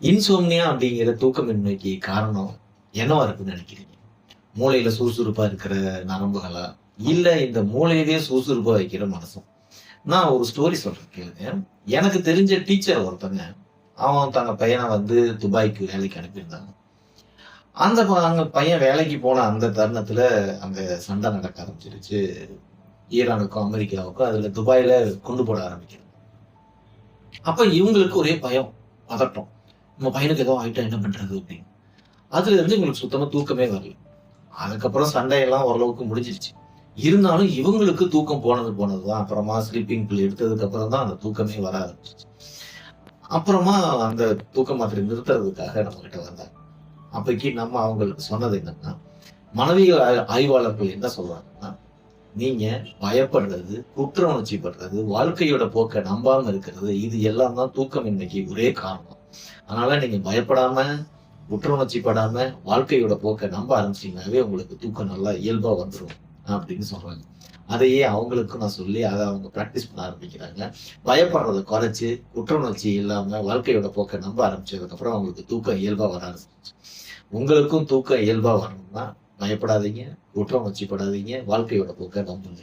Insomnia அப்படிங்கிற தூக்கமின்மைக்கு காரணம் என்னவா இருக்குன்னு நினைக்கிறீங்க? மூளையில சுறுசுறுப்பா இருக்கிற நரம்புகளா? இல்ல இந்த மூளையவே சுறுசுறுப்பா வைக்கிற மனசா? நான் ஒரு ஸ்டோரி சொல்றேன் கேளுங்க. எனக்கு தெரிஞ்ச டீச்சர் ஒருத்தங்க, அவன் தங்க பையன துபாய்க்கு வேலைக்கு அனுப்பியிருந்தாங்க. அங்க பையன் வேலைக்கு போன அந்த தருணத்துல அங்க சண்டை நடக்க ஆரம்பிச்சிருச்சு. ஈரானுக்கும், அமெரிக்காவுக்கும். அதுல துபாய்ல குண்டு போட ஆரம்பிக்குது. அப்ப இவங்களுக்கு ஒரே பயம், பதட்டம். நம்ம பையனுக்கு ஏதோ ஆயிட்டா என்ன பண்றது அப்படின்னு. அதுல இருந்து இவங்களுக்கு சுத்தமா தூக்கமே வரல. அதுக்கப்புறம் சண்டையெல்லாம் ஓரளவுக்கு முடிஞ்சிருச்சு. இருந்தாலும் இவங்களுக்கு தூக்கம் போனதுதான். அப்புறமா ஸ்லீப்பிங் பில் எடுத்ததுக்கு அப்புறம் தான் அந்த தூக்கமே வர ஆரம்பிச்சுச்சு. அப்புறமா அந்த தூக்க மாத்திரை நிறுத்துறதுக்காக நம்ம கிட்ட வந்தாங்க. அப்பைக்கு நம்ம அவங்களுக்கு சொன்னது என்னன்னா, மனவியல் ஆய்வாளர்கள் என்ன சொல்றாங்கன்னா, நீங்க பயப்படுறது, குற்ற உணர்ச்சி படுறது, வாழ்க்கையோட போக்க நம்பாம இருக்கிறது, இது எல்லாம் தான் தூக்கமின்மைக்கு ஒரே காரணம். அதனால நீங்க பயப்படாம, குற்ற உணர்ச்சி படாம, வாழ்க்கையோட போக்க நம்ப ஆரம்பிச்சீங்கன்னாவே உங்களுக்கு தூக்கம் நல்லா இயல்பா வந்துரும் அப்படின்னு சொல்றாங்க. அதையே அவங்களுக்கும் நான் சொல்லி அத அவங்க பிராக்டிஸ் பண்ண ஆரம்பிக்கிறாங்க. பயப்படுறத குறைச்சு, குற்ற உணர்ச்சி இல்லாம வாழ்க்கையோட போக்க நம்ப ஆரம்பிச்சதுக்கு அப்புறம் அவங்களுக்கு தூக்கம் இயல்பா வர ஆரம்பிச்சுருச்சு. உங்களுக்கும் தூக்கம் இயல்பா வரணும்னா பயப்படாதீங்க, குற்ற உணர்ச்சி படாதீங்க, வாழ்க்கையோட போக்க நம்புங்க.